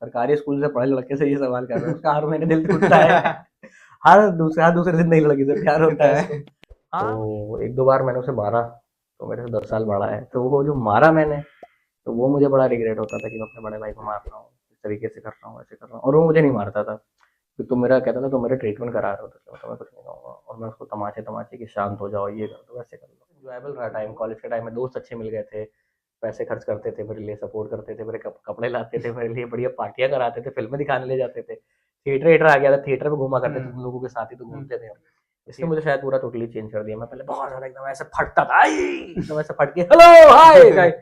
सरकारी स्कूल से पढ़े लड़के से ये सवाल कर रहे हो, उसका हर महीने दिल टूटता है। हर दूसरे दिन नई लड़की से प्यार होता है उसको। हाँ तो एक दो बार मैंने उसे मारा, तो मेरे से 10 साल बड़ा है, तो वो जो मारा मैंने, तो वो मुझे बड़ा रिग्रेट होता था कि मैं अपने बड़े भाई को मार रहा हूँ, इस तरीके से कर रहा हूँ, ऐसे कर रहा हूँ, और वो मुझे नहीं मारता था। कि तुम मेरा कहता था, तुम मेरे ट्रीटमेंट करा रहे हो, तो मैं तुम्हें कुछ नहीं कहूँगा, और मैं उसको तमाचे तमाचे कि शांत हो जाओ, ये कर दो, वैसे कर लो। इंजॉयबल रहा टाइम, कॉलेज के टाइम में दोस्त अच्छे मिल गए थे, पैसे खर्च करते थे मेरे लिए, सपोर्ट करते थे, मेरे कपड़े लाते थे मेरे लिए, बढ़िया पार्टियां कराते थे, फिल्में दिखाने ले जाते थे, थिएटर वेटर आ गया था, थिएटर में घूमा करते थे, तुम लोगों के साथ ही तो हम्म, घूमते थे हम। इसने मुझे शायद पूरा टोटली चेंज कर दिया। मैं पहले बहुत ज्यादा एकदम ऐसे फटता था, आई एकदम ऐसे फट के हेलो हाय गाइस।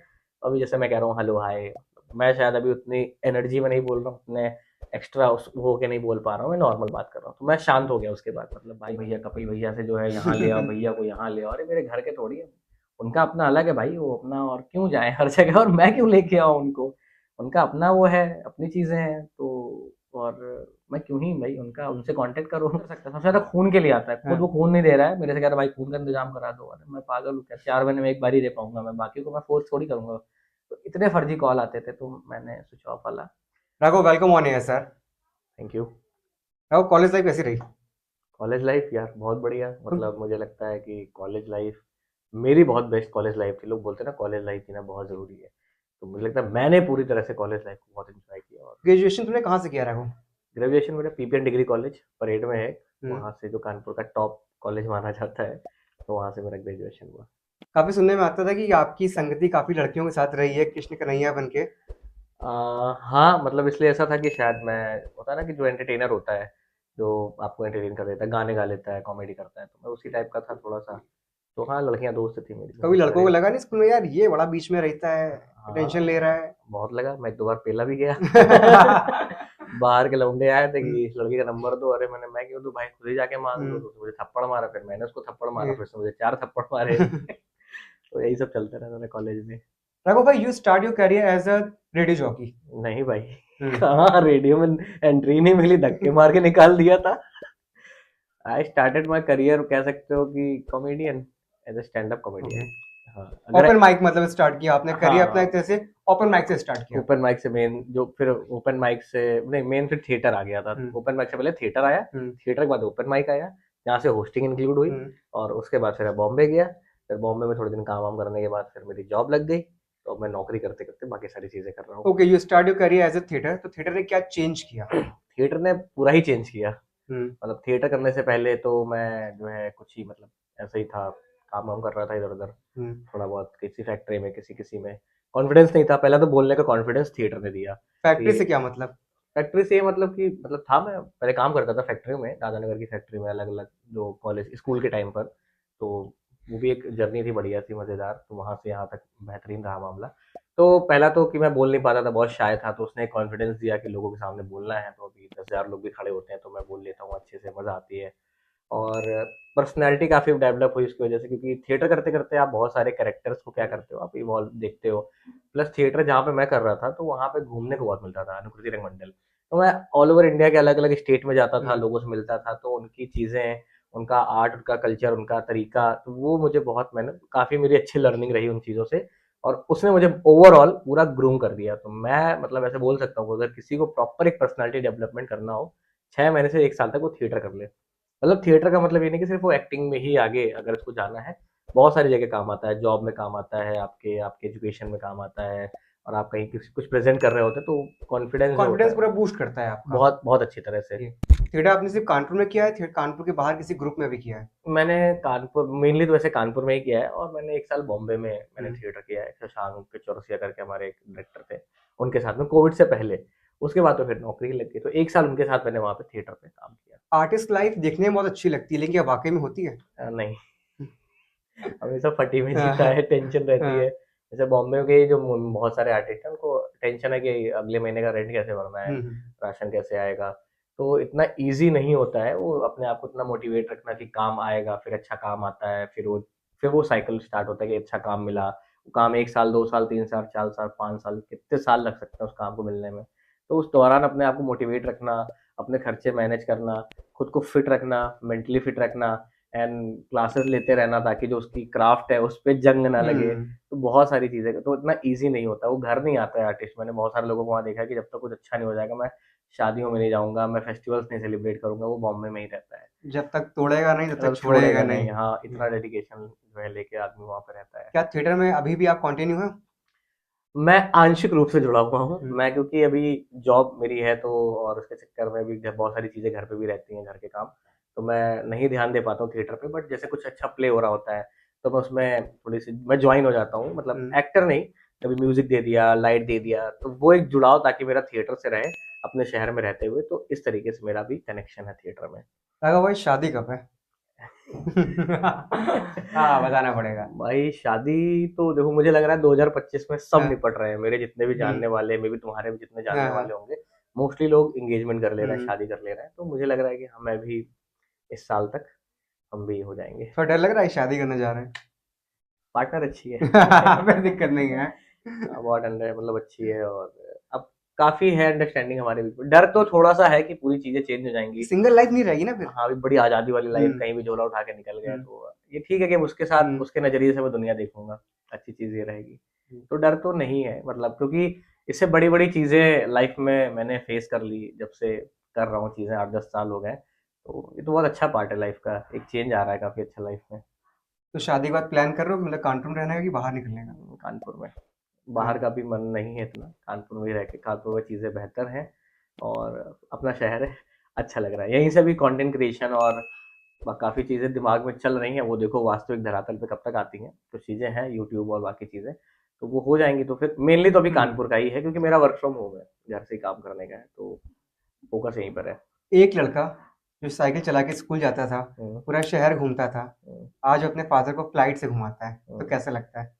अभी जैसे मैं कह रहा हूँ हेलो हाय, मैं शायद अभी उतनी एनर्जी में नहीं बोल रहा हूँ, उतने एक्स्ट्रा हो के नहीं बोल पा रहा हूँ, मैं नॉर्मल बात कर रहा हूँ। तो मैं शांत हो गया उसके बाद, मतलब भाई भैया, कपिल भैया से जो है यहाँ ले आओ, भैया को यहाँ ले आओ, अरे मेरे घर के थोड़ी है, उनका अपना अलग है भाई, वो अपना, और क्यों जाए हर जगह, और मैं क्यों लेके आऊँ उनको, उनका अपना वो है, अपनी चीजें हैं, तो और मैं क्यों ही भाई उनका उनसे कांटेक्ट करूँ कर सकता है। सबसे ज्यादा खून के लिए आता है, खुद हाँ। वो खून नहीं दे रहा है, मेरे से कह रहा है भाई खून का इंतजाम करा दो, अरे मैं पागल हूँ क्या, 4 महीने में एक बार ही दे पाऊंगा मैं, बाकी को मैं फोर्स थोड़ी करूंगा। तो इतने फर्जी कॉल आते थे, तो मैंने स्विच ऑफ वाला। Raghav, welcome on air sir. Thank you. Raghav, college life कैसी रही? कॉलेज लाइफ यार बहुत बढ़िया, तुम मतलब मुझे लगता है कि कॉलेज लाइफ मेरी बहुत बेस्ट कॉलेज लाइफ थी। लोग बोलते हैं ना कॉलेज लाइफ जीना बहुत ज़रूरी है, तो मुझे लगता है मैंने पूरी तरह से कॉलेज लाइफ को बहुत एंजॉय किया। और ग्रेजुएशन तुमने कहाँ से किया राघव? ग्रेजुएशन मेरा पीपीएन डिग्री कॉलेज परेड में है, हम्म। वहाँ से जो कानपुर का टॉप कॉलेज माना जाता है, तो वहाँ से मेरा ग्रेजुएशन हुआ। काफी सुनने में आता था कि आपकी संगति काफी लड़कियों के साथ रही है, कृष्ण कन्हैया बन के। हाँ, मतलब इसलिए ऐसा था कि शायद मैं, होता है ना कि जो एंटरटेनर होता है, जो आपको एंटरटेन कर देता है, गाने गा लेता है, कॉमेडी करता है, तो मैं उसी टाइप का था थोड़ा सा। तो हाँ, लड़कियां दोस्त थी मेरी कभी बहुत लड़कों को सारे। लगा नहीं स्कूल में, यार ये बड़ा बीच में रहता है, टेंशन ले रहा हाँ, है? बहुत लगा, मैं एक दो बार पेला भी गया। बाहर के लौंडे आए थे हम्म, कि इस लड़की का नंबर दो, अरे मैं क्यों दूं भाई, खुद ही जाके मांग लो, हम्म, तो उसने मुझे थप्पड़ मारा, फिर मैंने उसको थप्पड़ मारा, ये। फिर उसने मुझे 4 थप्पड़ मारे। तो यही सब चलता रहता था कॉलेज में। राघव भाई, you start your career as a radio jockey. नहीं भाई, हम्म। कहाँ रेडियो में एंट्री नहीं मिली, धक्के मार के निकाल दिया था। आई स्टार्टेड माई करियर, कह सकते हो कि comedian, as a stand up okay. Comedian. हाँ अगर, ओपन माइक मतलब स्टार्ट किया आपने करियर अपना एक हाँ, तरह से, ओपन माइक से स्टार्ट किया? ओपन माइक से मेन, जो फिर ओपन माइक से नहीं, मेन फिर थिएटर आ गया था। हम्म, ओपन माइक से पहले थिएटर आया, हम्म, थिएटर के बाद ओपन माइक आया, जहाँ से होस्टिंग इंक्लूड हुई। हम्म। और उसके बाद फिर बॉम्बे गया, फिर बॉम्बे में थोड़े दिन काम वाम करने के बाद फिर मेरी जॉब लग गई, तो अब मैं नौकरी करते करते बाकी सारी चीज़ें कर रहा हूँ। Okay, you start your career as a theatre, तो थिएटर ने क्या चेंज किया? थिएटर ने पूरा ही चेंज किया। हम्म, मतलब थिएटर करने से पहले तो मैं जो है कुछ ही, मतलब ऐसे ही था, काम वाम कर रहा था इधर उधर, हम्म। थोड़ा बहुत किसी फैक्ट्री में, किसी किसी में। कॉन्फिडेंस नहीं था पहला, तो बोलने का कॉन्फिडेंस थिएटर ने दिया फैक्ट्री कि, से क्या मतलब? फैक्ट्री से ये मतलब कि, मतलब था, मैं पहले काम करता था फैक्ट्री में, दादानगर की फैक्ट्री में, अलग अलग जो कॉलेज स्कूल के टाइम पर। तो वो भी एक जर्नी थी, बढ़िया थी, मज़ेदार। तो वहाँ से यहाँ तक बेहतरीन रहा मामला। तो पहला तो कि मैं बोल नहीं पाता था, बहुत शाय था, तो उसने कॉन्फिडेंस दिया कि लोगों के सामने बोलना है, तो अभी 10,000 लोग भी खड़े होते हैं तो मैं बोल लेता हूँ अच्छे से, मज़ा आती है। और पर्सनैलिटी काफ़ी डेवलप हुई उसकी वजह से, क्योंकि थिएटर करते करते आप बहुत सारे कैरेक्टर्स को क्या करते हो, आप इवॉल्व देखते हो। प्लस थिएटर जहाँ पे मैं कर रहा था, तो वहाँ पे घूमने को बहुत मिलता था, अनुकृति रंग मंडल। तो मैं ऑल ओवर इंडिया के अलग अलग स्टेट में जाता था, हम्म। लोगों से मिलता था, तो उनकी चीज़ें, उनका आर्ट, उनका कल्चर, उनका तरीका, तो वो मुझे बहुत, मैंने काफ़ी, मेरी अच्छी लर्निंग रही उन चीज़ों से। और उसने मुझे ओवरऑल पूरा ग्रूम कर दिया। तो मैं मतलब ऐसे बोल सकता हूँ, अगर किसी को प्रॉपर एक पर्सनालिटी डेवलपमेंट करना हो, 6 महीने से 1 साल तक वो थिएटर कर ले। मतलब थिएटर का मतलब ये नहीं कि सिर्फ वो एक्टिंग में ही आगे अगर उसको जाना है, बहुत सारी जगह काम आता है, जॉब में काम आता है, आपके आपके एजुकेशन में काम आता है, और आप कहीं किसी कुछ प्रेजेंट कर रहे होते हैं, तो कॉन्फिडेंस जो होता कॉन्फिडेंस है पूरा बूस्ट करता है आपका। बहुत बहुत अच्छी तरह से। ये थिएटर आपने सिर्फ कानपुर में किया है, कानपुर के बाहर किसी ग्रुप में भी किया है? मैंने कानपुर, मेनली तो वैसे कानपुर में ही किया है, और मैंने 1 साल बॉम्बे में मैंने हम्म। थिएटर किया है, शशांक के चौरसिया करके हमारे एक डायरेक्टर थे, उनके साथ में कोविड से पहले। उसके बाद तो फिर नौकरी लग गई, तो 1 साल उनके साथ मैंने वहाँ पे थिएटर पे काम किया। आर्टिस्ट लाइफ देखने में बहुत अच्छी लगती है, लेकिन क्या वाकई में होती है? नहीं, हमेशा फटी हुई जीता हाँ, है, टेंशन रहती है। हाँ। जैसे बॉम्बे के जो बहुत सारे आर्टिस्ट हैं, उनको टेंशन है कि अगले महीने का रेंट कैसे भरना है, हम्म। राशन कैसे आएगा। तो इतना ईज़ी नहीं होता है वो अपने आप को इतना मोटिवेट रखना कि काम आएगा, फिर अच्छा काम आता है, फिर वो साइकिल स्टार्ट होता है कि अच्छा काम मिला। वो काम 1 साल, 2 साल, 3 साल, 4 साल, 5 साल, कितने साल लग सकते हैं उस काम को मिलने में। तो उस दौरान अपने आप को मोटिवेट रखना, अपने खर्चे मैनेज करना, खुद को फिट रखना, मेंटली फिट रखना, एंड क्लासेस लेते रहना ताकि जो उसकी क्राफ्ट है उस पे जंग ना लगे। हम्म। तो बहुत सारी चीज़ें, तो इतना ईज़ी नहीं होता, वो घर नहीं आता है आर्टिस्ट। मैंने बहुत सारे लोगों को वहाँ देखा है कि जब तक कुछ अच्छा नहीं हो जाएगा, मैं शादियों में नहीं जाऊँगा, मैं फेस्टिवल्स नहीं सेलिब्रेट करूँगा, वो बॉम्बे में ही रहता है। जब तक तोड़ेगा नहीं तब तक मतलब छोड़ेगा छोड़ेगा नहीं। नहीं, हाँ, इतना डेडिकेशन जो है लेके आदमी वहाँ पे रहता है। क्या थिएटर में अभी भी आप कंटिन्यू हो? मैं आंशिक रूप से जुड़ा हुआ हूँ। हम्म। मैं क्योंकि अभी जॉब मेरी है, तो और उसके चक्कर में भी बहुत सारी चीज़ें घर पे भी रहती हैं, घर के काम, तो मैं नहीं ध्यान दे पाता हूँ थिएटर पे। बट जैसे कुछ अच्छा प्ले हो रहा होता है, तो मैं उसमें थोड़ी सी मैं ज्वाइन हो जाता हूँ, मतलब हम्म। एक्टर नहीं, कभी म्यूजिक दे दिया, लाइट दे दिया, तो वो एक जुड़ाव ताकि मेरा थिएटर से रहे अपने शहर में रहते हुए। तो इस तरीके से मेरा भी कनेक्शन है थिएटर में। राघव भाई शादी कब है? हाँ बताना पड़ेगा। भाई शादी तो देखो, मुझे लग रहा है 2025 में सब हाँ। निपट रहे हैं, मेरे जितने भी जानने हम्म। वाले, मे भी तुम्हारे भी जितने हाँ जानने वाले हाँ। होंगे, मोस्टली लोग एंगेजमेंट कर ले रहे हैं, हम्म। शादी कर ले रहे हैं। तो मुझे लग रहा है कि हमें भी इस साल तक हम भी हो जाएंगे। थोड़ा डर लग रहा है शादी करने जा रहे पार्टनर अच्छी है। हैं? फिर दिक्कत नहीं है। बहुत अंडर मतलब अच्छी है, और अब काफी है अंडरस्टैंडिंग हमारे बीच में। डर तो थोड़ा सा है कि पूरी चीजें चेंज हो जाएंगी। सिंगल लाइफ नहीं रहेगी ना फिर। हाँ, अभी बड़ी आजादी वाली लाइफ, हम्म। कहीं भी झोला उठा के निकल गए, हम्म। तो ये ठीक है कि उसके साथ हम्म। उसके नजरिए से मैं दुनिया देखूंगा। अच्छी चीज ये रहेगी। हम्म। तो डर तो नहीं है, मतलब क्योंकि इससे बड़ी बड़ी चीजें लाइफ में मैंने फेस कर ली, जब से कर रहा हूँ चीजें, 8-10 साल हो गए। तो ये तो बहुत अच्छा पार्ट है लाइफ का, एक चेंज आ रहा है काफी अच्छा लाइफ में। तो शादी के बाद प्लान कर रहे हो मतलब कानपुर में रहने का कि बाहर निकलने का? कानपुर में। हाँ। बाहर का भी मन नहीं है इतना, कानपुर में ही रह के, कानपुर में चीज़ें बेहतर हैं, और अपना शहर है, अच्छा लग रहा है। यहीं से भी कंटेंट क्रिएशन और काफ़ी चीज़ें दिमाग में चल रही हैं, वो देखो वास्तविक धरातल पे कब तक आती हैं। तो चीज़ें हैं यूट्यूब और बाकी चीज़ें, तो वो हो जाएंगी। तो फिर मेनली तो अभी हम्म। कानपुर का ही है, क्योंकि मेरा वर्क फ्रॉम होम है, घर से ही काम करने का है, तो फोकस यहीं पर है। एक लड़का जो साइकिल चला के स्कूल जाता था, हम्म, पूरा शहर घूमता था, हम्म, आज अपने फादर को फ्लाइट से घुमाता है, तो हम्म। कैसा लगता है?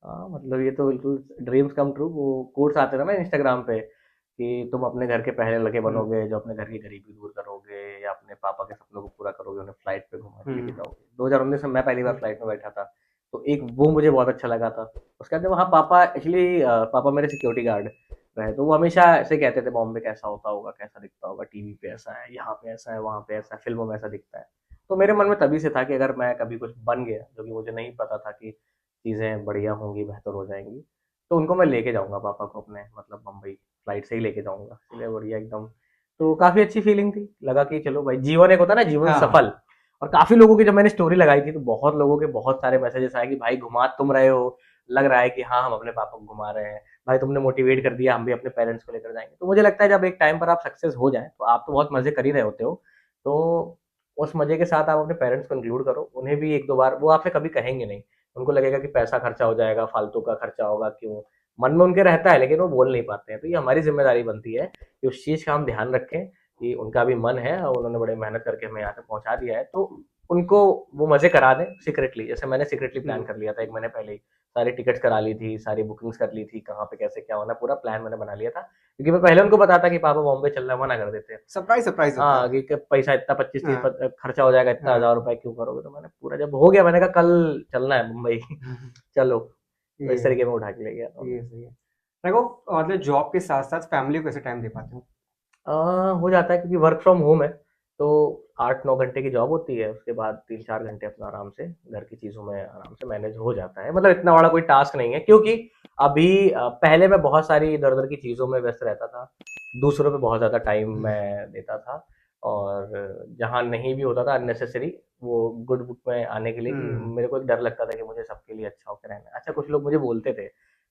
हाँ, मतलब ये तो बिल्कुल ड्रीम्स कम ट्रू। वो कोट्स आते थे ना इंस्टाग्राम पे कि तुम अपने घर के पहले लड़के हम्म। बनोगे जो अपने घर की गरीबी दूर करोगे, या अपने पापा के सपनों को पूरा करोगे, उन्हें फ्लाइट पे घुमा के लेके हम्म। जाओगे। 2019 में मैं पहली बार हम्म। फ्लाइट में बैठा था, तो एक वो मुझे बहुत अच्छा लगा था। उसके बाद वहाँ पापा एक्चुअली, पापा मेरे सिक्योरिटी गार्ड रहे, तो वो हमेशा ऐसे कहते थे बॉम्बे कैसा होता होगा, कैसा दिखता होगा, टीवी पे ऐसा है, यहाँ पे ऐसा है, वहाँ पे ऐसा है, फिल्मों में ऐसा दिखता है। तो मेरे मन में तभी से था कि अगर मैं कभी कुछ बन गया, जो कि मुझे नहीं पता था कि चीज़ें बढ़िया होंगी, बेहतर हो जाएंगी, तो उनको मैं लेके जाऊंगा पापा को अपने, मतलब मुंबई फ्लाइट से ही लेके जाऊंगा, इसलिए बढ़िया एकदम। तो काफी अच्छी फीलिंग थी, लगा कि चलो भाई, जीवन एक होता है ना, जीवन हाँ। सफल। और काफी लोगों की जब मैंने स्टोरी लगाई थी, तो बहुत लोगों के बहुत सारे मैसेजेस आए कि भाई घुमा तुम रहे हो, लग रहा है कि हाँ हम अपने पापा को घुमा रहे हैं, भाई तुमने मोटिवेट कर दिया, हम भी अपने पेरेंट्स को लेकर जाएंगे। तो मुझे लगता है जब एक टाइम पर आप सक्सेस हो जाए, तो आप तो बहुत मजे कर ही रहे होते हो, तो उस मजे के साथ आप अपने पेरेंट्स को इंक्लूड करो, उन्हें भी एक दो बार, वो आपसे कभी कहेंगे नहीं। उनको लगेगा कि पैसा खर्चा हो जाएगा, फालतू का खर्चा होगा, क्यों, मन में उनके रहता है, लेकिन वो बोल नहीं पाते हैं। तो ये हमारी जिम्मेदारी बनती है कि उस चीज़ का हम ध्यान रखें कि उनका भी मन है, और उन्होंने बड़े मेहनत करके हमें यहाँ तक पहुँचा दिया है, तो उनको वो मज़े करा दें सीक्रेटली। जैसे मैंने सीक्रेटली प्लान हम्म। कर लिया था 1 महीने पहले ही, सारी टिकट्स करा ली थी, सारी बुकिंग्स कर ली थी, कहाँ पे कैसे क्या होना, पूरा प्लान मैंने बना लिया था, क्योंकि मैं पहले उनको बताता कि पापा बॉम्बे चलना, मना कर देते हैं। सरप्राइज सरप्राइज होता हाँ, है। कि पैसा इतना 25-30 हाँ। खर्चा हो जाएगा, इतना हाँ। 1000 रुपए क्यों करोगे। तो मैंने पूरा जब हो गया, मैंने कहा कल चलना है मुंबई। चलो। तो ये इस है। तरीके में उठा के ले गया था उन्हें। ये सही है। देखो मतलब जॉब के साथ साथ फैमिली को कैसे टाइम दे पाते हो? हो जाता है, क्योंकि वर्क फ्रॉम होम है, तो 8-9 घंटे की जॉब होती है, उसके बाद 3-4 घंटे अपना आराम से घर की चीज़ों में आराम से मैनेज हो जाता है। मतलब इतना बड़ा कोई टास्क नहीं है, क्योंकि अभी पहले मैं बहुत सारी इधर उधर की चीज़ों में व्यस्त रहता था, दूसरों पे बहुत ज़्यादा टाइम मैं देता था, और जहाँ नहीं भी होता था अननेसेसरी, वो गुड बुक में आने के लिए, कि हम्म। मेरे को एक डर लगता था कि मुझे सबके लिए अच्छा होकर रहना है। अच्छा, कुछ लोग मुझे बोलते थे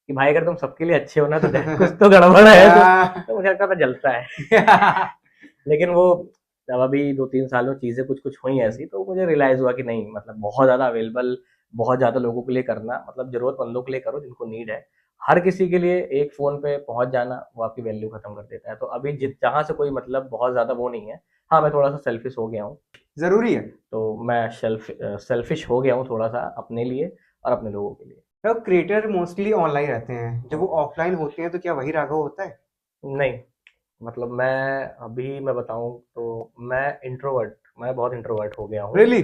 कि भाई अगर तुम सबके लिए अच्छे हो ना, तो कुछ तो गड़बड़ है। तो मुझे लगता था जलता है। लेकिन वो जब अभी 2-3 साल में चीज़ें कुछ कुछ हुई ऐसी, तो मुझे रियलाइज़ हुआ कि नहीं, मतलब बहुत ज़्यादा अवेलेबल, बहुत ज़्यादा लोगों के लिए करना, मतलब ज़रूरतमंदों के लिए करो जिनको नीड है। हर किसी के लिए एक फ़ोन पे पहुँच जाना, वो आपकी वैल्यू ख़त्म कर देता है। तो अभी जहाँ से कोई मतलब बहुत ज़्यादा वो नहीं है। हाँ, मैं थोड़ा सा सेल्फिश हो गया हूँ। जरूरी है। तो मैं सेल्फिश हो गया हूँ थोड़ा सा, अपने लिए और अपने लोगों के लिए। तो क्रिएटर मोस्टली ऑनलाइन रहते हैं, जब वो हम्म, ऑफलाइन होते हैं तो क्या वही राघव होता है? नहीं, मतलब मैं बताऊँ तो मैं बहुत इंट्रोवर्ट हो गया हूँ। रियली?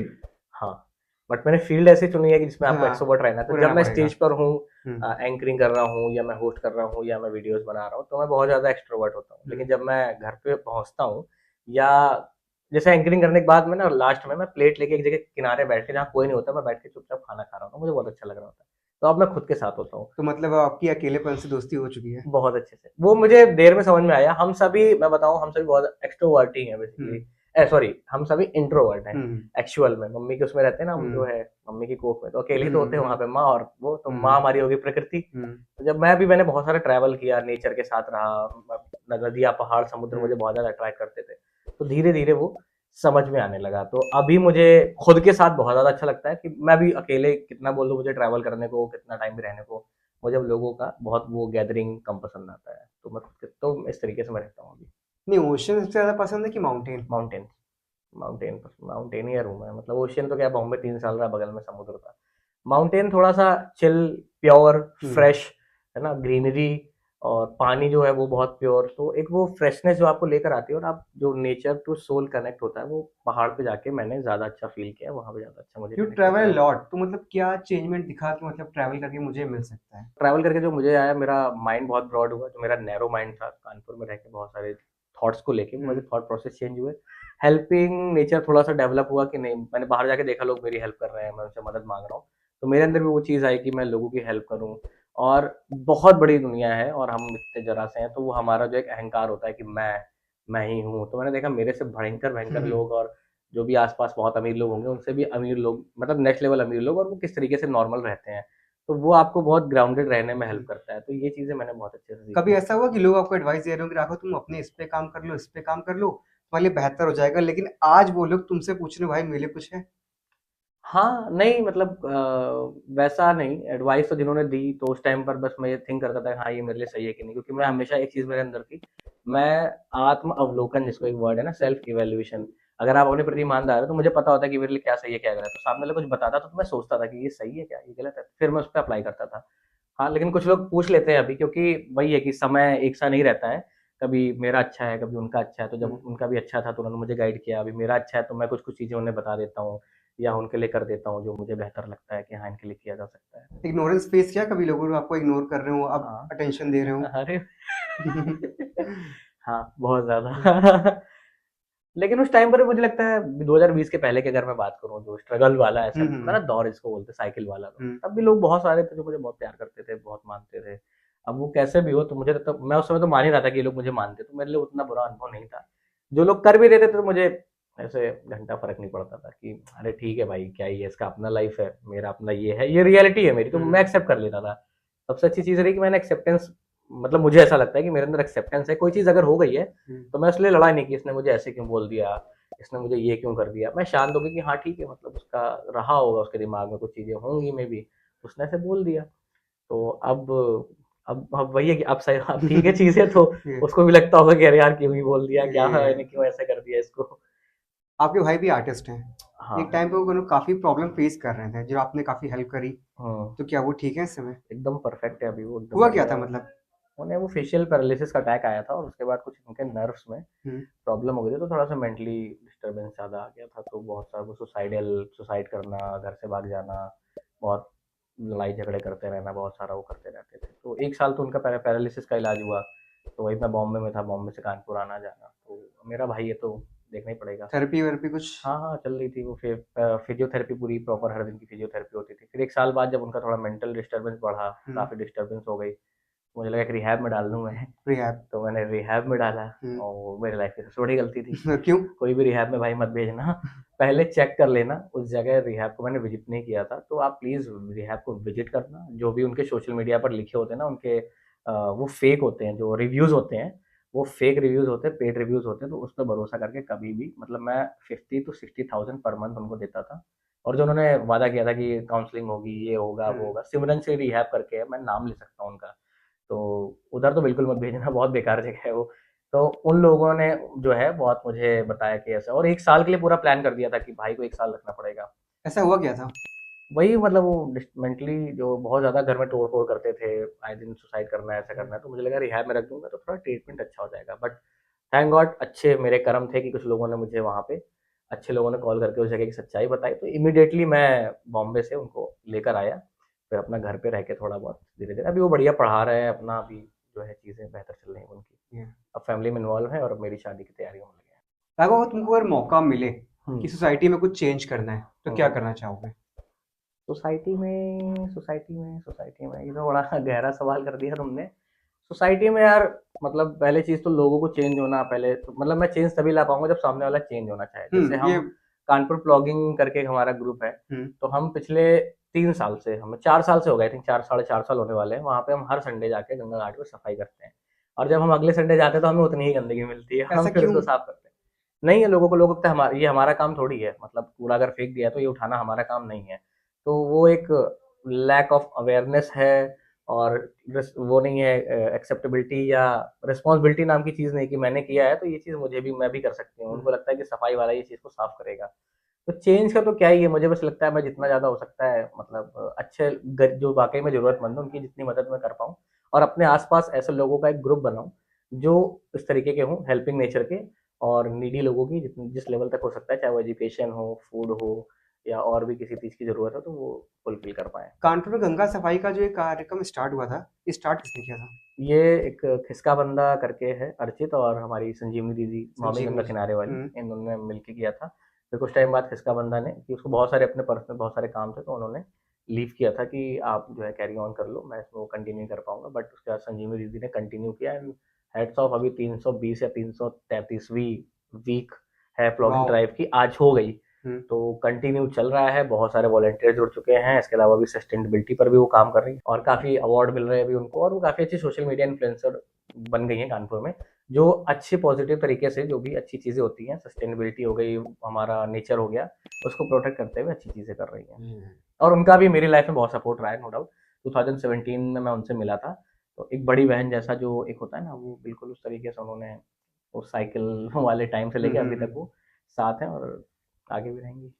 हाँ, बट मैंने फ़ील्ड ऐसी चुनी है कि जिसमें आपको हाँ। एक्स्ट्रोवर्ट रहना है। तो जब रहना मैं पड़ेगा। स्टेज पर हूँ, हम्म। एंकरिंग कर रहा हूँ, या मैं होस्ट कर रहा हूँ, या मैं वीडियोज़ बना रहा हूँ, तो मैं बहुत ज़्यादा एक्स्ट्रोवर्ट होता हूँ। हम्म। लेकिन जब मैं घर पे पहुँचता हूँ, या जैसे एंकरिंग करने के बाद में ना लास्ट में मैं प्लेट लेके एक जगह किनारे बैठ के, जहाँ कोई नहीं होता, मैं बैठ के चुपचाप खाना खा रहा होता हूँ, मुझे बहुत अच्छा लग रहा होता है। तो अब मैं खुद के साथ होता हूँ। तो मतलब आपकी अकेलेपन से दोस्ती हो चुकी है। बहुत अच्छे से, वो मुझे देर में समझ में आया। हम सभी, मैं बताऊं, हम सभी बहुत एक्सट्रोवर्ट ही हैं बेसिकली। हम्म। सॉरी, हम सभी इंट्रोवर्ट हैं हम्म। एक्चुअल में। मम्मी के उसमें रहते हैं ना हम, जो हम्म। है मम्मी की कोख में, तो अकेले ही तो होते हैं हम्म। वहां पे, माँ और वो, तो हम्म। माँ हमारी होगी प्रकृति। हम्म। तो जब मैं भी, मैंने बहुत सारा ट्रैवल किया, नेचर के साथ रहा, नदियाँ पहाड़ समुद्र मुझे हम्म। बहुत ज्यादा अट्रैक्ट करते थे। तो धीरे धीरे वो समझ में आने लगा। तो अभी मुझे खुद के साथ बहुत ज्यादा अच्छा लगता है कि मैं भी अकेले कितना बोल दूं, मुझे ट्रैवल करने को, कितना टाइम भी रहने को, मुझे अब लोगों का बहुत वो गैदरिंग कम पसंद आता है। तो मैं खुद के, तो इस तरीके से मैं रहता हूँ अभी। नहीं, ओशन सबसे ज्यादा पसंद है कि माउंटेन? माउंटेन, माउंटेनियर हूँ मैं। मतलब ओशियन तो क्या, बॉम्बे 3 साल रहा, बगल में समुद्र था। माउंटेन थोड़ा सा चिल, प्योर, हम्म। फ्रेश, है ना, ग्रीनरी, और पानी जो है वो बहुत प्योर। तो एक वो फ्रेशनेस जो आपको लेकर आती है, और आप जो नेचर टू सोल कनेक्ट होता है, वो पहाड़ पे जाके मैंने ज्यादा अच्छा फील किया, वहां पे ज्यादा अच्छा मुझे यू कनेक्ट ट्रैवल हुआ। लॉट, तो मतलब क्या चेंजमेंट दिखा कि मतलब ट्रैवल करके मुझे मिल सकता है? ट्रैवल करके जो मुझे आया, मेरा माइंड बहुत ब्रॉड हुआ। जो मेरा नैरो माइंड था कानपुर में रह के, बहुत सारे थॉट्स को लेके, वो मेरे हम्म। थॉट प्रोसेस चेंज हुए। हेल्पिंग नेचर थोड़ा सा डेवलप हुआ कि नहीं, मैंने बाहर जाके देखा लोग मेरी हेल्प कर रहे हैं, मैं उनसे मदद मांग रहा हूँ। तो मेरे अंदर भी वो चीज़ आई कि मैं लोगों की हेल्प करूँ। और बहुत बड़ी दुनिया है और हम इतने जरा से हैं, तो वो हमारा जो एक अहंकार होता है कि मैं ही हूँ। तो मैंने देखा मेरे से भयंकर भयंकर हम्म। लोग, और जो भी आसपास बहुत अमीर लोग होंगे, उनसे भी अमीर लोग, मतलब नेक्स्ट लेवल अमीर लोग, और वो किस तरीके से नॉर्मल रहते हैं। तो वो आपको बहुत ग्राउंडेड रहने में हेल्प हम्म। करता है। तो ये चीज़ें मैंने बहुत अच्छे से सीखी कभी हैं। ऐसा हुआ कि लोग आपको एडवाइस दे रहे हो कि राघव तुम अपने इस पे काम कर लो, इस पे काम कर लो, तुम्हारे लिए बेहतर हो जाएगा, लेकिन आज वो लोग तुमसे पूछ रहे हो, भाई मेरे लिए कुछ है? हाँ, नहीं मतलब वैसा नहीं, एडवाइस तो जिन्होंने दी, तो उस टाइम पर बस मैं ये थिंक करता था कि हाँ, ये मेरे लिए सही है कि नहीं, क्योंकि मैं हमेशा एक चीज़ मेरे अंदर थी, मैं आत्म अवलोकन, जिसको एक वर्ड है ना, सेल्फ इवैल्यूएशन। अगर आप अपने प्रति ईमानदार हो, तो मुझे पता होता है कि मेरे लिए क्या सही है, क्या गलत है। तो सामने वाला कुछ बताता, तो मैं सोचता था कि ये सही है क्या, ये गलत है, फिर मैं उस पे अप्लाई करता था। हाँ, लेकिन कुछ लोग पूछ लेते हैं अभी, क्योंकि वही है कि समय एक सा नहीं रहता है। कभी मेरा अच्छा है, कभी उनका अच्छा है, तो जब हम्म। उनका भी अच्छा था तो उन्होंने मुझे गाइड किया, अभी मेरा अच्छा है तो मैं कुछ-कुछ चीज़ें उन्हें बता देता हूँ, या उनके लिए कर देता हूँ, जो मुझे बेहतर लगता है कि हाँ, इनके लिए किया जा सकता है। इग्नोरेंस फेस किया कभी? लोगों आपको इग्नोर कर रहे हो, अब हाँ, अटेंशन दे रहे हो? अरे! हाँ, बहुत ज़्यादा। लेकिन उस टाइम पर मुझे लगता है 2020 के पहले की अगर मैं बात करूँ, जो स्ट्रगल वाला ऐसा हम्म। था ना दौर, जिसको बोलते हैं साइकिल वाला दौर, हम्म। तब भी लोग बहुत सारे थे जो मुझे बहुत प्यार करते थे, बहुत मानते थे। अब वो कैसे भी हो, तो मुझे लगता, मैं उस समय तो मान ही रहा था कि ये लोग मुझे मानते, तो मेरे लिए उतना बुरा अनुभव नहीं था। जो लोग कर भी देते थे, तो मुझे ऐसे घंटा फ़र्क नहीं पड़ता था कि अरे ठीक है भाई, क्या ही है, इसका अपना लाइफ़ है, मेरा अपना ये है, ये रियलिटी है मेरी, तो हम्म। मैं एक्सेप्ट कर लेता था। सबसे अच्छी चीज़ रही कि मैंने एक्सेप्टेंस, मतलब मुझे ऐसा लगता है कि मेरे अंदर एक्सेप्टेंस है। कोई चीज़ अगर हो गई है, हम्म। तो मैं इसलिए लड़ा नहीं कि इसने मुझे ऐसे क्यों बोल दिया, इसने मुझे ये क्यों कर दिया। मैं शांत हो गई कि हाँ ठीक है, मतलब उसका रहा होगा, उसके दिमाग में कुछ चीज़ें होंगी मे बी, उसने ऐसे बोल दिया। तो अब वही है कि अब सही, अब ठीक है चीज़ें, तो ये उसको भी लगता होगा कि अरे यार क्यों ही बोल दिया, क्या है, ये इन्हें क्यों ऐसा कर दिया इसको। आपके भाई भी आर्टिस्ट हैं। एक हाँ। टाइम पे वो दोनों काफी प्रॉब्लम फेस कर रहे थे, जो आपने काफी हेल्प करी। हम्म। तो क्या वो ठीक है इस समय? एकदम परफेक्ट है अभी, वो एकदम हुआ क्या बढ़िया था है। मतलब? उन्हें वो फेशियल पैरालिसिस का अटैक आया था, और उसके बाद कुछ उनके नर्व्स में हम्म। प्रॉब्लम हो गई थी, तो थोड़ा सा मेंटली डिस्टर्बेंस ज़्यादा आ गया था। तो बहुत सारा वो सुसाइड करना, घर से भाग जाना, बहुत लड़ाई झगड़े करते रहना, बहुत सारा वो करते रहते थे। तो 1 साल तो उनका पैरालिसिस का इलाज हुआ। तो वही, मैं बॉम्बे में था, बॉम्बे से कानपुर आना जाना, तो मेरा भाई है तो देखना ही पड़ेगा। थेरेपी वेरेपी कुछ? हाँ हाँ, चल रही थी वो, फिर फिजियोथेरेपी, पूरी प्रॉपर हर दिन की फिजियोथेरेपी होती थी। फिर 1 साल बाद जब उनका थोड़ा मेंटल डिस्टर्बेंस बढ़ा, हम्म। काफ़ी डिस्टर्बेंस हो गई, मुझे लगा कि रिहैब में डाल दूँ मैं। रिहैब? तो मैंने रिहैब में डाला, हम्म। और वो मेरी लाइफ की सबसे बड़ी गलती थी। क्यों? कोई भी रिहैब में भाई मत भेजना। पहले चेक कर लेना, उस जगह रिहैब को मैंने विजिट नहीं किया था, तो आप प्लीज़ रिहैब को विजिट करना। जो भी उनके सोशल मीडिया पर लिखे होते हैं ना, उनके वो फेक होते हैं, जो रिव्यूज़ होते हैं, वो फेक रिव्यूज़ होते हैं, पेड रिव्यूज़ होते हैं। तो उस पे भरोसा करके कभी भी, मतलब मैं 50 टू 60,000 पर मंथ उनको देता था। और जो उन्होंने वादा किया था कि काउंसलिंग होगी, ये होगा, वो हम्म। होगा, सिमरन से रिहैब करके है, मैं नाम ले सकता हूँ उनका। तो उधर तो बिल्कुल मत भेजना, बहुत बेकार जगह है वो। तो उन लोगों ने जो है बहुत मुझे बताया कि ऐसा, और 1 साल के लिए पूरा प्लान कर दिया था कि भाई को 1 साल रखना पड़ेगा। ऐसा हुआ क्या था? वही, मतलब वो मेंटली जो बहुत ज़्यादा घर में तोड़ फोड़ करते थे, आए दिन सुसाइड करना है, ऐसा करना है, तो मुझे लगा रिहैब में रख दूंगा तो थोड़ा ट्रीटमेंट अच्छा हो जाएगा। बट थैंक गॉड, अच्छे मेरे कर्म थे कि कुछ लोगों ने मुझे वहाँ पे, अच्छे लोगों ने कॉल करके उस जगह की सच्चाई बताई, तो इमीडिएटली मैं बॉम्बे से उनको लेकर आया। फिर अपना घर पे रह के थोड़ा बहुत धीरे धीरे, अभी वो बढ़िया पढ़ा रहे हैं अपना, अभी जो है चीज़ें बेहतर चल रही हैं उनकी। ये अब फैमिली में इन्वॉल्व है, और अब मेरी शादी की तैयारियों में लगे हैं। राघव, अगर तुमको अगर मौका मिले हम्म। कि सोसाइटी में कुछ चेंज करना है तो क्या हम्म। करना चाहोगे? सोसाइटी में ये तो बड़ा गहरा सवाल कर दिया तुमने। सोसाइटी में यार, मतलब पहले चीज तो लोगों को चेंज होना, पहले तो मतलब मैं चेंज तभी ला पाऊंगा जब सामने वाला चेंज होना चाहे। जैसे ये। हम कानपुर प्लॉगिंग करके एक हमारा ग्रुप है, हम्म। तो हम पिछले 3 साल से, हमें 4 साल से हो गए, थिंक 4 साढ़े 4 साल होने वाले हैं। वहाँ पे हम हर संडे जाके गंगा घाट पर सफाई करते हैं। और जब हम अगले संडे जाते हैं तो हमें उतनी ही गंदगी मिलती है, हम ऐसा फिर क्यों? उसको साफ करते हैं। नहीं है, लोगों को लोग लगता है हमारा, ये हमारा काम थोड़ी है, मतलब कूड़ा अगर फेंक दिया तो ये उठाना हमारा काम नहीं है। तो वो एक लैक ऑफ अवेयरनेस है। और वो नहीं है, एक्सेप्टेबिलिटी या रिस्पॉन्सिबिलिटी नाम की चीज़ नहीं कि मैंने किया है तो ये चीज़ मुझे भी, मैं भी कर सकती हूँ। उनको हम्म। लगता है कि सफाई वाला ये चीज़ को साफ करेगा। तो चेंज का तो क्या ही है, मुझे बस लगता है मैं जितना ज़्यादा हो सकता है, मतलब अच्छे जो वाकई में ज़रूरतमंद है उनकी जितनी मदद मैं कर पाऊँ, और अपने आसपास ऐसे लोगों का एक ग्रुप बनाऊँ जो इस तरीके के हों, हेल्पिंग नेचर के, और नीडी लोगों की जिस लेवल तक हो सकता है, चाहे वो एजुकेशन हो, फूड हो, या और भी किसी चीज़ की ज़रूरत है, तो वो फुलफिल कर पाएँ। कानपुर में गंगा सफाई का जो एक कार्यक्रम स्टार्ट हुआ था, ये स्टार्ट किसने किया था? ये एक खिसका बंदा करके है, अर्चित, और हमारी संजीवनी दीदी, नौमी गंगा संजीवनी जी। किनारे वाली, हम्म। इन्होंने मिलके किया था। फिर कुछ टाइम बाद खिसका बंदा ने, कि उसको बहुत सारे अपने पर्सनल बहुत सारे काम थे, तो उन्होंने लीव किया था कि आप जो है कैरी ऑन कर लो, मैं इसको कंटिन्यू कर पाऊंगा। बट उसके बाद संजीवनी दीदी ने कंटिन्यू किया, एंड हेड्स ऑफ, अभी 320 या 333वीं वीक है प्लॉगिंग वाह। ड्राइव की, आज हो गई। हम्म। तो कंटिन्यू चल रहा है, बहुत सारे वॉलंटियर जुड़ चुके हैं, इसके अलावा भी सस्टेनेबिलिटी पर भी वो काम कर रही है, और काफ़ी अवार्ड मिल रहे हैं अभी उनको, और वो काफ़ी अच्छी सोशल मीडिया इन्फ्लुएंसर बन गई हैं कानपुर में, जो अच्छे पॉजिटिव तरीके से, जो भी अच्छी चीज़ें होती हैं, सस्टेनेबिलिटी हो गई, हमारा नेचर हो गया, उसको प्रोटेक्ट करते हुए अच्छी चीज़ें कर रही हैं। और उनका भी मेरी लाइफ में बहुत सपोर्ट रहा है, नो डाउट। 2017 में मैं उनसे मिला था, तो एक बड़ी बहन जैसा जो एक होता है ना, वो बिल्कुल उस तरीके से उन्होंने, उस साइकिल वाले टाइम से लेके अभी तक वो साथ हैं, और आगे भी रहेंगी।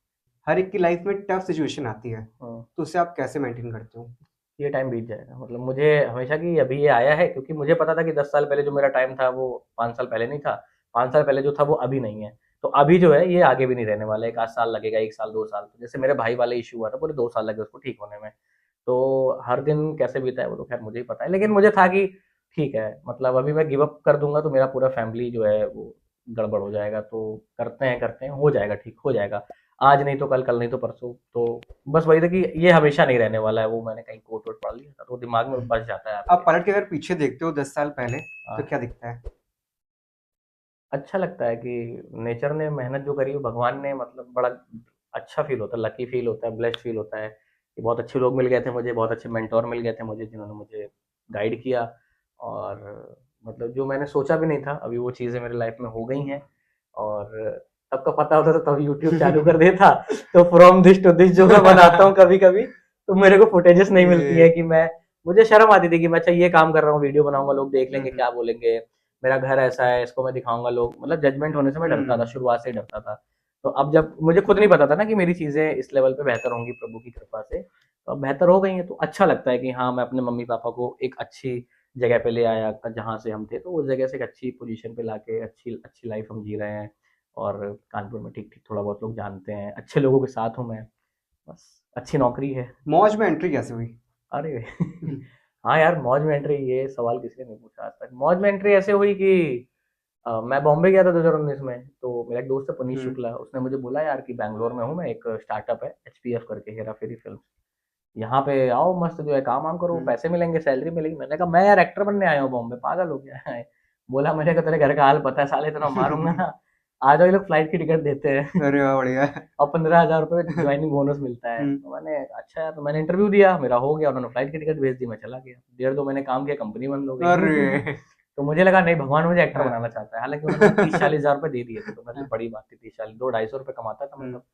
हर एक की लाइफ में टफ सिचुएशन आती है, हाँ, तो उसे आप कैसे मेंटेन करते हो? ये टाइम बीत जाएगा, मतलब मुझे हमेशा की अभी ये आया है, क्योंकि मुझे पता था कि 10 साल पहले जो मेरा टाइम था वो 5 साल पहले नहीं था, 5 साल पहले जो था वो अभी नहीं है। तो अभी जो है ये आगे भी नहीं रहने वाला है, एक आध साल लगेगा, 1 साल 2 साल, तो जैसे मेरे भाई वाले इशू हुआ था, पूरे 2 साल लगे उसको ठीक होने में। तो हर दिन कैसे बीता है वो तो खैर मुझे ही पता है, लेकिन मुझे था कि ठीक है, मतलब अभी मैं गिव अप कर दूंगा तो मेरा पूरा फैमिली जो है वो गड़बड़ हो जाएगा, तो करते हैं, हो जाएगा, ठीक हो जाएगा। आज नहीं तो कल, कल नहीं तो परसों। तो बस वही था कि ये हमेशा नहीं रहने वाला है, वो मैंने कहीं कोट वोट पढ़ लिया था, तो वो दिमाग में बस जाता है आप आपके। पलट के अगर पीछे देखते हो 10 साल पहले, तो हाँ, क्या दिखता है? अच्छा लगता है कि नेचर ने मेहनत जो करी, वो भगवान ने, मतलब बड़ा अच्छा फील होता है, लकी फील होता है, ब्लेस्ड फील होता है कि बहुत अच्छे लोग मिल गए थे मुझे, बहुत अच्छे मेंटोर मिल गए थे मुझे, जिन्होंने मुझे गाइड किया। और मतलब जो मैंने सोचा भी नहीं था, अभी वो चीज़ें मेरी लाइफ में हो गई हैं। और तब का पता होता तो तब यूट्यूब चालू कर देता। तो फ्रॉम दिस टू दिस जो मैं बनाता हूँ कभी कभी, तो मेरे को फुटेजेस नहीं मिलती है ये। कि मैं, मुझे शर्म आती थी कि मैं अच्छा ये काम कर रहा हूँ, वीडियो बनाऊंगा, लोग देख लेंगे, हम्म। क्या बोलेंगे, मेरा घर ऐसा है, इसको मैं दिखाऊंगा, लोग, मतलब जजमेंट होने से मैं डरता था, हम्म। शुरुआत से ही डरता था। तो अब जब मुझे खुद नहीं पता था ना कि मेरी चीज़ें इस लेवल पे बेहतर होंगी प्रभु की कृपा से, तो अब बेहतर हो गई हैं, तो अच्छा लगता है कि हाँ, मैं अपने मम्मी पापा को एक अच्छी जगह पे ले आया, जहाँ से हम थे, तो उस जगह से एक अच्छी पोजीशन पे लाके अच्छी अच्छी लाइफ हम जी रहे हैं। और कानपुर में ठीक ठीक थोड़ा बहुत लोग जानते हैं, अच्छे लोगों के साथ हूँ मैं, बस अच्छी नौकरी है। मौज में एंट्री कैसे हुई? अरे हाँ यार, मौज में एंट्री, ये सवाल किसी ने नहीं पूछा आज तक। मौज में एंट्री ऐसे हुई कि मैं बॉम्बे गया था 2019 में, तो मेरा एक दोस्त है पुनीत हम्म। शुक्ला, उसने मुझे बोला यार कि बैंगलोर में हूँ मैं, एक स्टार्टअप है एचपीएफ करके, हेरा फेरी फिल्म, यहाँ पे आओ, मस्त जो है काम वाम करो, हम्म। पैसे मिलेंगे, सैलरी मिलेगी। मैंने कहा मैं यार एक्टर बनने आया हूँ बॉम्बे, पागल हो गया है। बोला, मैंने कहा तेरे घर का हाल पता है साले, इतना मारूंगा ना, आ जाओ, ये लोग फ्लाइट की टिकट देते हैं। अरे वाह, बढ़िया है। और 15,000 रुपये ज्वाइनिंग बोनस मिलता है। हम्म। तो मैंने अच्छा यार, तो मैंने इंटरव्यू दिया, मेरा हो गया, उन्होंने फ्लाइट की टिकट भेज दी, मैं चला गया। 1.5 2 महीने काम किया, कंपनी बंद हो गई। अरे। तो मुझे लगा नहीं, भगवान मुझे एक्टर हाँ। बनाना चाहता है, हालांकि उन्होंने मुझे 30 40 हज़ार रुपये दे दिए थे, तो मेरे लिए बड़ी बात थी। 30 40, 2 250 रुपये कमाता था मैं हम्म। तब।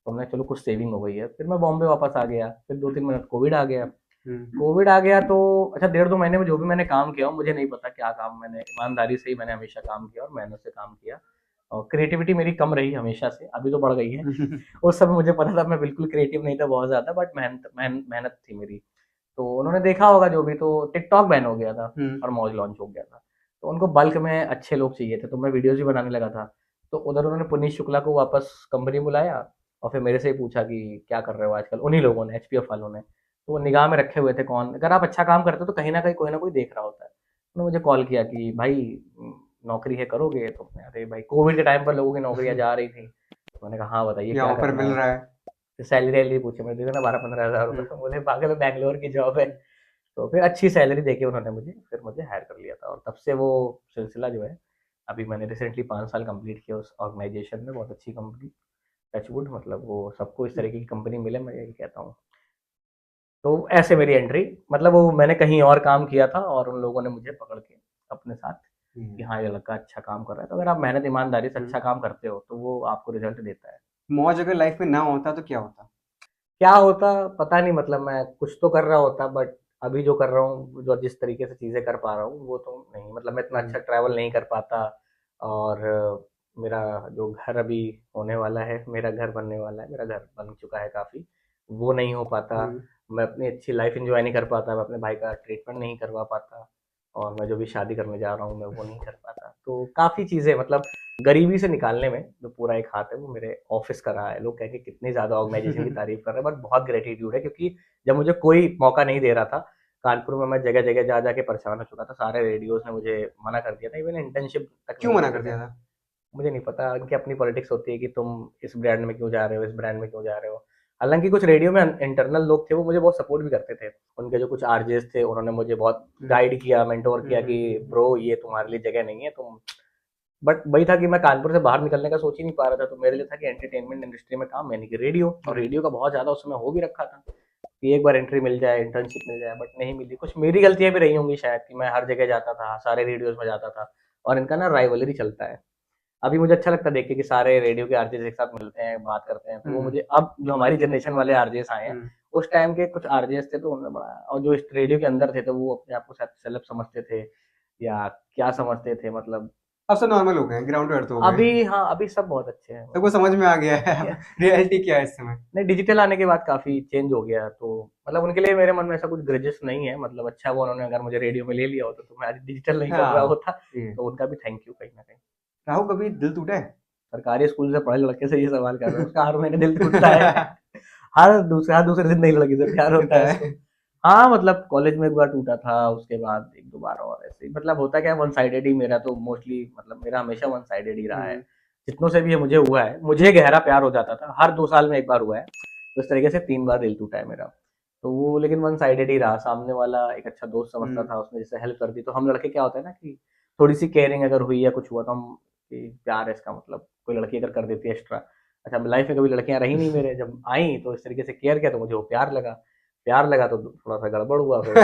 तो हमने चलो कुछ सेविंग हो गई है, फिर मैं बॉम्बे वापस आ गया, फिर 2 3 महीने कोविड आ गया। हम्म। कोविड आ गया तो अच्छा, 1.5 2 महीने में जो भी मैंने काम किया, मुझे नहीं पता क्या काम, मैंने ईमानदारी से ही मैंने हमेशा काम किया और मेहनत से काम किया। और क्रिएटिविटी मेरी कम रही हमेशा से, अभी तो बढ़ गई है। उस समय मुझे पता था मैं बिल्कुल क्रिएटिव नहीं था बहुत ज़्यादा, बट मेहनत थी मेरी। तो उन्होंने देखा होगा जो भी, तो टिकटॉक बैन हो गया था हम्म। और मौज लॉन्च हो गया था। तो उनको बल्क में अच्छे लोग चाहिए थे, तो मैं वीडियोज़ भी बनाने लगा था। तो उधर उन्होंने पुनीत शुक्ला को वापस कंपनी बुलाया, और फिर मेरे से ही पूछा कि क्या कर रहे हो आजकल, उन्हीं लोगों ने, एचपीएफ वालों ने। तो वो निगाह में रखे हुए थे, कौन, अगर आप अच्छा काम करते हो तो कहीं ना कहीं कोई ना कोई देख रहा होता है। उन्होंने मुझे कॉल किया कि भाई, नौकरी है करोगे? तो मैंने, अरे भाई कोविड के टाइम पर लोगों की नौकरियां जा रही थी। तो मैंने कहा हाँ बताइए या क्या ऑफर करना मिल है। रहा है। फिर सैलरी वैलरी पूछी, मैंने दे देना 12-15 हज़ार रुपये। हम्म, तो बोले पागल है, बैंगलोर की जॉब है। हम्म, तो फिर अच्छी सैलरी देके उन्होंने मुझे फिर मुझे हायर कर लिया था, और तब से वो सिलसिला जो है, अभी मैंने रिसेंटली 5 साल कंप्लीट किया उस ऑर्गेनाइजेशन में, बहुत अच्छी कंपनी, टचवुड, मतलब वो सबको इस तरीके की कंपनी मिले, मैं यही कहता हूँ। तो ऐसे मेरी एंट्री, मतलब वो मैंने कहीं और काम किया था और उन लोगों ने मुझे पकड़ के अपने साथ, कि हम्म, हाँ ये लड़का अच्छा काम कर रहा है। तो अगर आप मेहनत ईमानदारी से हम्म। अच्छा काम करते हो तो वो आपको रिजल्ट देता है। मौज अगर लाइफ में ना होता तो क्या होता? क्या होता पता नहीं, मतलब मैं कुछ तो कर रहा होता, बट अभी जो कर रहा हूँ, जो जिस तरीके से चीज़ें कर पा रहा हूँ वो तो नहीं, मतलब मैं इतना हम्म, अच्छा ट्रैवल नहीं कर पाता। और मेरा जो घर अभी होने वाला है, मेरा घर बनने वाला है, मेरा घर बन चुका है काफ़ी, वो नहीं हो पाता। हम्म, मैं अपनी अच्छी लाइफ एंजॉय नहीं कर पाता, मैं अपने भाई का ट्रीटमेंट नहीं करवा पाता, और मैं जो भी शादी करने जा रहा हूँ मैं वो नहीं कर पाता। तो काफ़ी चीज़ें, मतलब गरीबी से निकालने में जो पूरा एक हाथ है वो मेरे ऑफिस का रहा है। लोग कह के कितनी ज़्यादा ऑर्गेनाइजेशन की तारीफ कर रहे हैं, बट बहुत ग्रेटिट्यूड है, क्योंकि जब मुझे कोई मौका नहीं दे रहा था, कानपुर में मैं जगह जगह जा जाके परेशान हो चुका था, सारे रेडियोज ने मुझे मना कर दिया था, इवन इंटर्नशिप तक क्यों नहीं मना देते कर थे। दिया था? मुझे नहीं पता, उनकी अपनी पॉलिटिक्स होती है कि तुम इस ब्रांड में क्यों जा रहे हो, इस ब्रांड में क्यों जा रहे हो। हालांकि कुछ रेडियो में इंटरनल लोग थे, वो मुझे बहुत सपोर्ट भी करते थे। उनके जो कुछ आरजेस थे, उन्होंने मुझे बहुत हम्म, गाइड किया, मेंटोर किया कि ब्रो ये तुम्हारे लिए जगह नहीं है, तुम। बट वही था कि मैं कानपुर से बाहर निकलने का सोच ही नहीं पा रहा था, तो मेरे लिए था कि एंटरटेनमेंट इंडस्ट्री में काम, यानी कि रेडियो, और हम्म, रेडियो का बहुत ज़्यादा उस समय हो भी रखा था कि एक बार एंट्री मिल जाए, इंटर्नशिप मिल जाए, बट नहीं मिली। कुछ मेरी गलतियां भी रही होंगी शायद, कि मैं हर जगह जाता था, सारे रेडियोज में जाता था, और इनका ना राइवलरी चलता है। अभी मुझे अच्छा लगता है देख के कि सारे रेडियो के आरजेस एक साथ मिलते हैं, बात करते हैं, तो वो हम्म, मुझे, अब जो हमारी जनरेशन वाले आरजेस आए हैं, हम्म। उस टाइम के कुछ आरजेस थे तो उन्होंने बड़ा, और जो इस रेडियो के अंदर थे तो वो अपने आप को शायद सेलेब समझते थे, या क्या समझते थे, मतलब। अब सब नॉर्मल हो गए, ग्राउंड तो हो गए। अभी हाँ, अभी सब बहुत अच्छे हैं, सबको मतलब। समझ में आ गया है अब रियलिटी क्या है इस समय। नहीं, डिजिटल आने के बाद काफ़ी चेंज हो गया, तो मतलब उनके लिए मेरे मन में ऐसा कुछ ग्रजेस नहीं है, मतलब अच्छा हुआ उन्होंने अगर मुझे रेडियो में ले लिया होता, तो मैं आज डिजिटल नहीं कर रहा हाँ, होता। ये तो उनका भी थैंक यू कहीं ना कहीं। राहुल कभी दिल टूटा है? सरकारी स्कूल से पढ़े लड़के से ये सवाल कर रहे हो, उसका हर महीने दिल टूटता है। हर दूसरे दिन नई लड़की से प्यार होता टूटा है है। उसको। हाँ, मतलब कॉलेज में एक बार टूटा था, उसके बाद एक दो बार और ऐसे ही, मतलब होता क्या है, वन साइडेड ही मेरा तो मोस्टली, मतलब मेरा हमेशा वन साइडेड ही रहा है। हम्म, जितनों से भी ये मुझे हुआ है, मुझे गहरा प्यार हो जाता था, हर 2 साल में एक बार हुआ है। तो इस तरीके से 3 बार दिल टूटा है मेरा। तो वो लेकिन वन साइडेड ही रहा, सामने वाला एक अच्छा दोस्त समझता हम्म, था, उसने जैसे हेल्प कर दी, तो हम लड़के क्या होता है ना कि थोड़ी सी केयरिंग अगर हुई या कुछ हुआ तो हम, कि प्यार है इसका मतलब, कोई लड़की अगर कर देती है एक्स्ट्रा। अच्छा, लाइफ में कभी लड़कियां रही नहीं मेरे, जब आई तो इस तरीके से केयर किया तो मुझे वो प्यार लगा। प्यार लगा तो थोड़ा सा गड़बड़ हुआ फिर।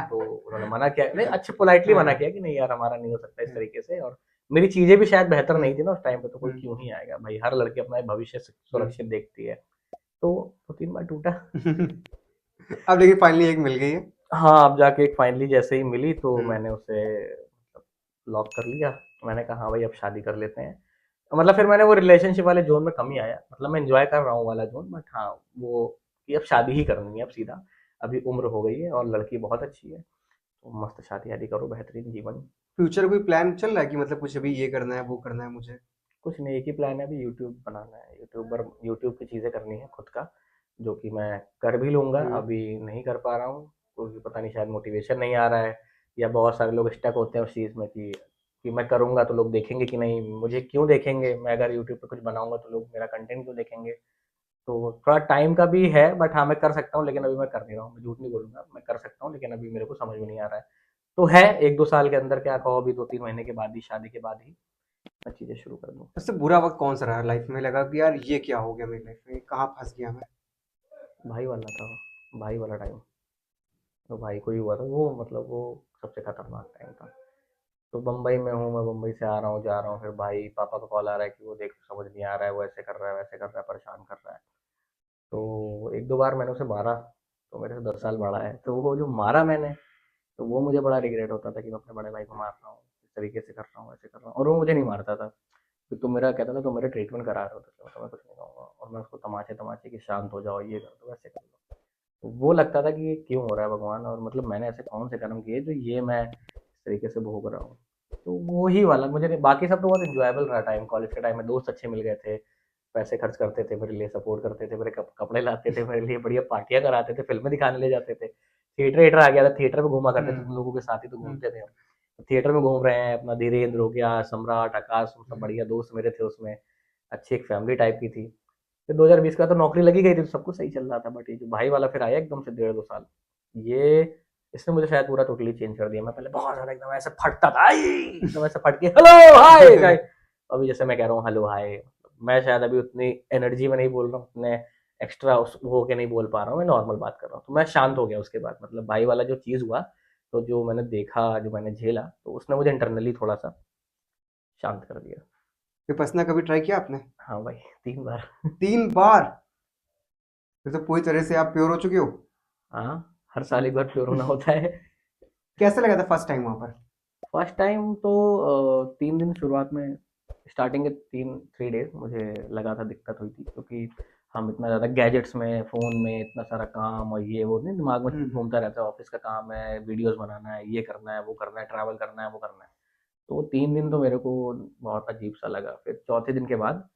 तो उन्होंने मना किया, नहीं अच्छे पोलाइटली मना हाँ, किया कि नहीं यार, हमारा नहीं हो सकता इस तरीके से, और मेरी चीजें भी शायद बेहतर हम्म, नहीं थी ना उस टाइम पे, तो कोई हम्म, क्यों ही आएगा भाई, हर लड़की अपना भविष्य हम्म। सुरक्षित देखती है। तो 3 बार टूटा। अब लेकिन फाइनली एक मिल गई है। हाँ, अब जाके एक फाइनली जैसे ही मिली तो हम्म, मैंने उसे लॉक कर लिया। मैंने कहा हाँ भाई अब शादी कर लेते हैं। मतलब फिर मैंने वो रिलेशनशिप वाले जोन में कम ही आया, मतलब मैं एंजॉय कर रहा हूँ वाला जोन, बट हाँ वो, कि अब शादी ही करनी है अब सीधा। अभी उम्र हो गई है और लड़की बहुत अच्छी है, तो मस्त शादी वादी करो, बेहतरीन जीवन। फ्यूचर कोई प्लान चल रहा है कि मतलब कुछ अभी ये करना है वो करना है मुझे? कुछ नहीं, एक ही प्लान है, अभी यूट्यूब बनाना है, यूट्यूबर, यूट्यूब की चीज़ें करनी है खुद का, जो कि मैं कर भी लूँगा, हम्म, अभी नहीं कर पा रहा हूँ क्योंकि पता नहीं शायद मोटिवेशन नहीं आ रहा है, या बहुत सारे लोग स्टक होते हैं उस चीज़ में कि मैं करूँगा तो लोग देखेंगे कि नहीं, मुझे क्यों देखेंगे, मैं अगर यूट्यूब पे कुछ बनाऊँगा तो लोग मेरा कंटेंट क्यों देखेंगे। तो थोड़ा टाइम का भी है, बट हाँ मैं कर सकता हूँ, लेकिन अभी मैं कर नहीं रहा हूँ, मैं झूठ नहीं बोलूँगा, मैं कर सकता हूँ, लेकिन अभी मेरे को समझ में नहीं आ रहा है। तो है 1-2 साल के अंदर, क्या कहो, अभी 2-3 महीने के बाद ही, शादी के बाद ही मैं चीज़ें शुरू कर दूँ। सबसे बुरा वक्त कौन सा रहा लाइफ में, लगा कि यार ये क्या हो गया मेरी लाइफ में, कहाँ फंस गया मैं? भाई वाला था, भाई वाला टाइम, तो भाई को ही हुआ था वो, मतलब वो सबसे खतरनाक टाइम था। तो बम्बई में हूँ मैं, बम्बई से आ रहा हूँ जा रहा हूँ, फिर भाई पापा का कॉल आ रहा है कि वो देख समझ नहीं आ रहा है, वो ऐसे कर रहा है वैसे कर रहा है, परेशान कर रहा है। तो एक दो बार मैंने उसे मारा, तो मेरे से 10 साल बड़ा है, तो वो जो मारा मैंने, तो वो मुझे बड़ा रिग्रेट होता था कि मैं अपने बड़े भाई को मार रहा हूँ, इस तरीके से कर रहा हूँ, ऐसे कर रहा हूँ, और वो मुझे नहीं मारता था। कि तुम मेरा कहता था, तुम मेरे ट्रीटमेंट करा रहे हो तो मैं तुम्हें कुछ नहीं कहूँगा, और मैं उसको तमाचे तमाचे कि शांत हो जाओ, ये कर दो वैसे कर लो। तो वो लगता था कि ये क्यों हो रहा है भगवान, और मतलब मैंने ऐसे कौन से कर्म किए जो ये मैं इस तरीके से भोग रहा हूँ। तो वो ही वाला मुझे नहीं, बाकी सब तो बहुत इंजॉयबल रहा टाइम, कॉलेज के टाइम में दोस्त अच्छे मिल गए थे, पैसे खर्च करते थे मेरे लिए, सपोर्ट करते थे मेरे, कपड़े लाते थे मेरे लिए, बढ़िया पार्टियां कराते थे, फिल्में दिखाने ले जाते थे, थिएटर वेटर आ गया था, थिएटर में घूमा करते थे, हम्म, तुम लोगों के साथ ही तो हम्म। घूमते थे हम। थिएटर में घूम रहे हैं अपना, धीरेन्द्र हो गया, सम्राट, आकाश, सब बढ़िया दोस्त मेरे थे उसमें, अच्छी एक फैमिली टाइप की थी। फिर 2020 का तो नौकरी लगी गई थी, तो सब कुछ सही चल रहा था, बट ये जो भाई वाला फिर आया एकदम से 1.5-2 साल, ये इसने मुझे शायद पूरा टोटली चेंज कर दिया। मैं पहले बहुत ज़्यादा एकदम ऐसे फटता था, आई एकदम ऐसे फट के हेलो हाय गाय, अभी जैसे मैं कह रहा हूँ हेलो हाय, मैं शायद अभी उतनी एनर्जी में नहीं बोल रहा हूँ, उतने एक्स्ट्रा उस वो होके नहीं बोल पा रहा हूँ, मैं नॉर्मल बात कर रहा हूँ। तो मैं शांत हो गया उसके बाद, मतलब भाई वाला जो चीज़ हुआ, तो जो मैंने देखा, जो मैंने झेला, तो उसने मुझे इंटरनली थोड़ा सा शांत कर दिया। विपसना कभी ट्राई किया आपने? हाँ भाई, 3 बार। 3 बार? फिर तो पूरी तरह से आप प्योर हो चुके हो। हाँ, हर साल एक बार प्योर होना होता है। कैसा लगा था फर्स्ट टाइम वहां पर? फर्स्ट टाइम तो 3 दिन शुरुआत में, स्टार्टिंग के 3 डेज मुझे लगा था दिक्कत हुई थी, क्योंकि हम इतना ज़्यादा गैजेट्स में, फ़ोन में इतना सारा काम और ये वो नहीं, दिमाग में हम्म। घूमता रहता है, ऑफिस का काम है, वीडियोस बनाना है, ये करना है, वो करना है, ट्रैवल करना है, वो करना है। तो 3 दिन तो मेरे को बहुत अजीब सा लगा, फिर चौथे दिन के बाद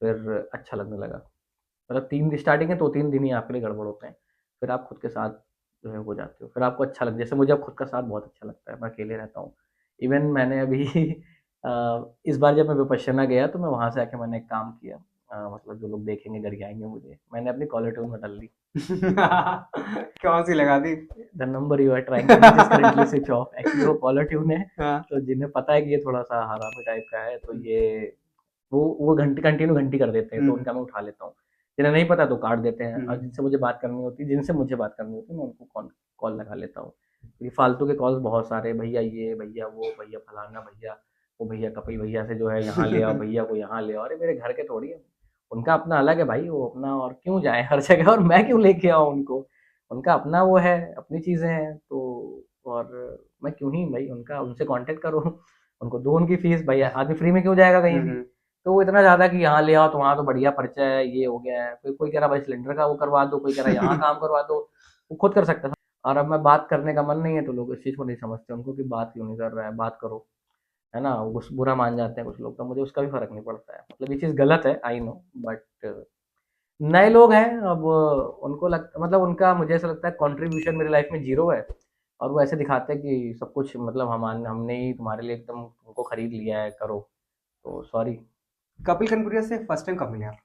फिर अच्छा लगने लगा। मतलब 3 स्टार्टिंग के 2-3 दिन ही आपके लिए गड़बड़ होते हैं, फिर आप खुद के साथ जो है हो जाते हो, फिर आपको अच्छा लग, जैसे मुझे अब खुद का साथ बहुत अच्छा लगता है, मैं अकेले रहता हूँ। इवन मैंने अभी इस बार जब मैं विपश्यना गया, तो मैं वहाँ से आके मैंने एक काम किया, मतलब जो लोग देखेंगे डर जाएंगे मुझे, मैंने अपनी कॉलर ट्यून बदल ली। कौन सी लगा दी? The number you are trying to reach is currently switch off, actually वो कॉलर ट्यून है। हाँ। तो जिन्हें पता है कि ये थोड़ा सा हरामी टाइप का है, तो ये वो घंटी कंटिन्यू घंटी कर देते हैं, तो हम्म। उनका मैं उठा लेता हूँ। जिन्हें नहीं पता तो काट देते हैं, और हम्म। जिनसे मुझे बात करनी होती है, जिनसे मुझे बात करनी होती है, मैं उनको कॉल कॉल लगा लेता हूँ। ये फालतू के कॉल्स बहुत सारे, भैया ये, भैया वो, भैया फलाना, भैया वो, भैया कपिल भैया से जो है यहाँ ले आओ, भैया को यहाँ ले आओ, अरे मेरे घर के थोड़ी है, उनका अपना अलग है भाई, वो अपना, और क्यों जाए हर जगह, और मैं क्यों लेके आऊँ उनको, उनका अपना वो है, अपनी चीज़ें हैं, तो और मैं क्यों ही भाई उनका, उनसे कांटेक्ट करूँ, उनको दो उनकी फीस, भाई आदमी फ्री में क्यों जाएगा कहीं भी। हम्म। तो वो इतना ज़्यादा कि यहाँ ले आओ, तो वहाँ तो बढ़िया परिचय है, ये हो गया है, फिर कोई कह रहा भाई सिलेंडर का वो करवा दो, कोई कह रहा यहाँ काम करवा दो, वो खुद कर सकता था। और अब मैं बात करने का मन नहीं है, तो लोग इस चीज़ को नहीं समझते, उनको कि बात क्यों नहीं कर रहा है, बात करो, है ना, वो बुरा मान जाते हैं कुछ लोग, तो मुझे उसका भी फर्क नहीं पड़ता है, मतलब ये चीज़ गलत है, आई नो, बट नए लोग हैं, अब उनको लग, मतलब उनका, मुझे ऐसा लगता है कंट्रीब्यूशन मेरी लाइफ में जीरो है, और वो ऐसे दिखाते हैं कि सब कुछ, मतलब हमने ही तुम्हारे लिए एकदम तुमको खरीद लिया है, करो, तो सॉरी। कपिल कनपुरिया से फर्स्ट टाइम कब मिले आप?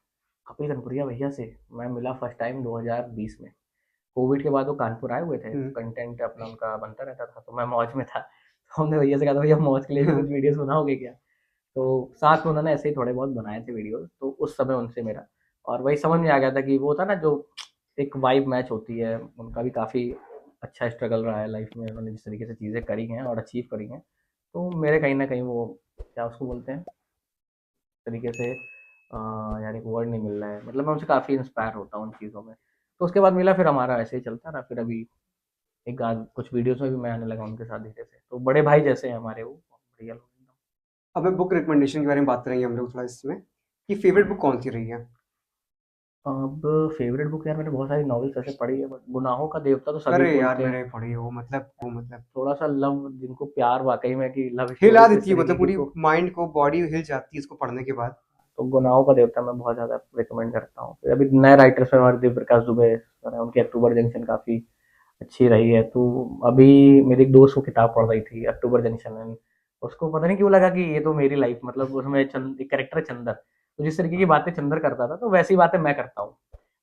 कपिल कनपुरिया भैया से मैं मिला फर्स्ट टाइम 2020 में, कोविड के बाद वो कानपुर आए हुए थे, हम्म। कंटेंट अपना उनका बनता रहता था, तो मैं मौज में था, तो हमने भैया से कहा था भैया मौज के लिए भी कुछ वीडियोस बनाओगे क्या, तो साथ में उन्होंने ऐसे ही थोड़े बहुत बनाए थे वीडियोस, तो उस समय उनसे मेरा, और वही समझ में आ गया था कि वो था ना, जो एक वाइब मैच होती है, उनका भी काफ़ी अच्छा स्ट्रगल रहा है लाइफ में, उन्होंने जिस तरीके से चीज़ें करी हैं और अचीव करी हैं, तो मेरे कहीं ना कहीं वो, क्या उसको बोलते हैं, तरीके से, यार एक वर्ड नहीं मिल रहा है, मतलब मैं उनसे काफ़ी इंस्पायर होता हूँ उन चीज़ों में। तो उसके बाद मिला, फिर हमारा ऐसे ही चलता रहा, फिर अभी एक आध कुछ वीडियोस में भी मैं आने लगा उनके साथ धीरे से, तो बड़े भाई जैसे हैं हमारे वो, बढ़िया लोग एकदम। अब मैं बुक रिकमेंडेशन के बारे में बात करेंगे हम लोग थोड़ा इसमें, कि फेवरेट बुक कौन सी रही है? अब फेवरेट बुक, यार मैंने बहुत सारी नॉवेल्स ऐसे पढ़ी है, बट गुनाहों का देवता तो सभी अरे यार बोलते हैं, मैंने पढ़ी हो, मतलब वो मतलब थोड़ा सा लव, जिनको प्यार वाकई में कि लव हिला स्टोरीज इस देती है, तरीके मतलब की, पूरी तो माइंड को, बॉडी हिल जाती है इसको पढ़ने के बाद। तो गुनाहों का देवता मैं बहुत ज़्यादा रिकमेंड करता हूँ। फिर अभी नए राइटर्स में हमारे दिव्य प्रकाश दुबे सर हैं, उनकी अक्टूबर जंक्शन काफ़ी अच्छी रही है, तो अभी मेरी एक दोस्त वो किताब पढ़ रही थी अक्टूबर जंक्शन में, उसको पता नहीं क्यों लगा कि ये तो मेरी लाइफ, मतलब उसमें एक कैरेक्टर है चंदर, तो जिस तरीके की बातें चंदर करता था, तो वैसी बातें मैं करता हूँ।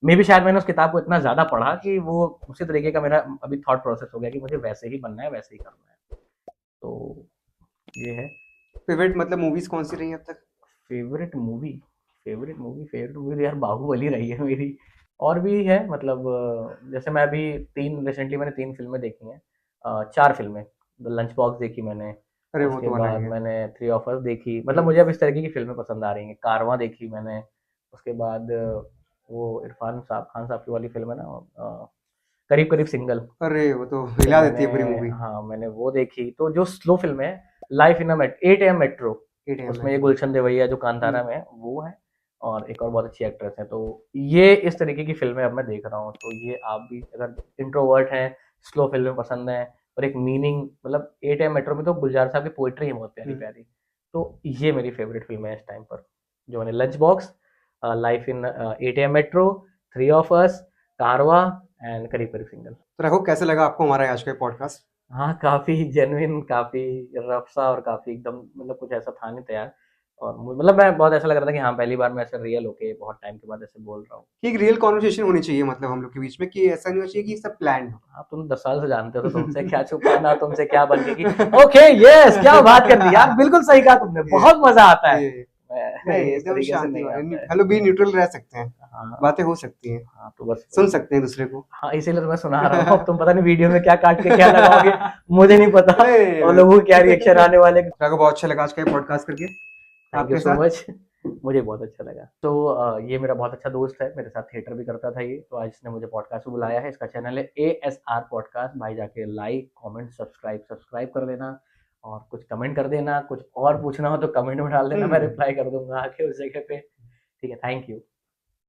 मे भी शायद मैंने उस किताब को इतना ज़्यादा पढ़ा कि वो उसी तरीके का मेरा अभी थॉट प्रोसेस हो गया कि मुझे वैसे ही बनना है, वैसे ही करना है, तो ये है। फेवरेट मतलब मूवीज कौन सी रही है अब तक? फेवरेट मूवी, फेवरेट मूवी यार बाहुबली रही है मेरी, और भी है, मतलब जैसे मैं अभी तीन, रिसेंटली मैंने 3 फिल्में देखी हैं, 4 फिल्में, द लंच बॉक्स देखी मैंने, अरे वो उसके तो अलग ही बाद है। मैंने थ्री ऑफ अस देखी, मतलब मुझे अब इस तरीके की फिल्में पसंद आ रही हैं, कारवां देखी मैंने, उसके बाद वो इरफान साहब, खान साहब की वाली फिल्म है ना, करीब करीब सिंगल, अरे वो तो तो हिला मैंने, देती है पूरी मूवी। हाँ मैंने वो देखी, तो जो स्लो फिल्म है, life in 8 AM metro, 8 AM उसमें ये मेट्रो। गुलशन देवैया जो कांतारा में है वो है, और एक और बहुत अच्छी एक्ट्रेस है, तो ये इस तरीके की फिल्में अब मैं देख रहा हूँ, तो ये आप भी अगर इंट्रोवर्ट हैं, स्लो फिल्में पसंद है, और एक मीनिंग, मतलब 8 AM मेट्रो में तो गुलजार साहब की पोइट्री है बहुत प्यारी हम्म। प्यारी, तो ये मेरी फेवरेट फिल्म है इस टाइम पर, जो मैंने lunch box, life in 8 AM metro, three of us, कारवा, एंड करीब करीब सिंगल। तो रघु कैसे लगा आपको हमारा आज का पॉडकास्ट? हाँ, काफ़ी जेन्युइन, काफ़ी रफ़ सा और काफ़ी एकदम मतलब कुछ ऐसा था नहीं तैयार। और मतलब मैं बहुत ऐसा लग रहा था कि हाँ, पहली बार मैं ऐसे रियल होके बहुत टाइम के बाद ऐसे बोल रहा हूँ। कि एक रियल कॉन्वर्सेशन होनी चाहिए मतलब हम लोग के बीच में, कि ऐसा नहीं होना चाहिए कि सब प्लान्ड हो। हाँ, तुम 10 साल से जानते हो तो तुमसे क्या छुपाना, तुमसे क्या बन के कि ओके, यस, क्या बात कर दी यार, बिल्कुल सही कहा तुमने, ये बहुत मज़ा आता है। ये मैं नहीं, इस एकदम तरीके से शांति नहीं वाले, आता है। हेलो बी न्यूट्रल रह सकते हैं, हाँ, बातें हो सकती हैं, हाँ, तो बस सुन वही। सकते हैं दूसरे को। हाँ, इसीलिए तो मैं सुना रहा हूँ। अब तुम पता नहीं वीडियो में क्या काट के क्या लगाओगे, मुझे नहीं पता नहीं और मैं लोगों के क्या रिएक्शन आने वाले। मेरे को बहुत अच्छा लगा आज का पॉडकास्ट करके थैंक यू आपके सो साथ। मच। मुझे बहुत अच्छा लगा। तो ये मेरा बहुत अच्छा दोस्त है, मेरे साथ थिएटर भी करता था ये, तो आज इसने मुझे पॉडकास्ट में बुलाया है। इसका चैनल है एएसआर पॉडकास्ट। भाई जाके लाइक, कमेंट, सब्सक्राइब कर देना और कुछ कमेंट कर देना। कुछ और पूछना हो तो कमेंट में डाल देना, मैं हम्म रिप्लाई कर दूंगा आके उस जगह पे। ठीक है, थैंक यू।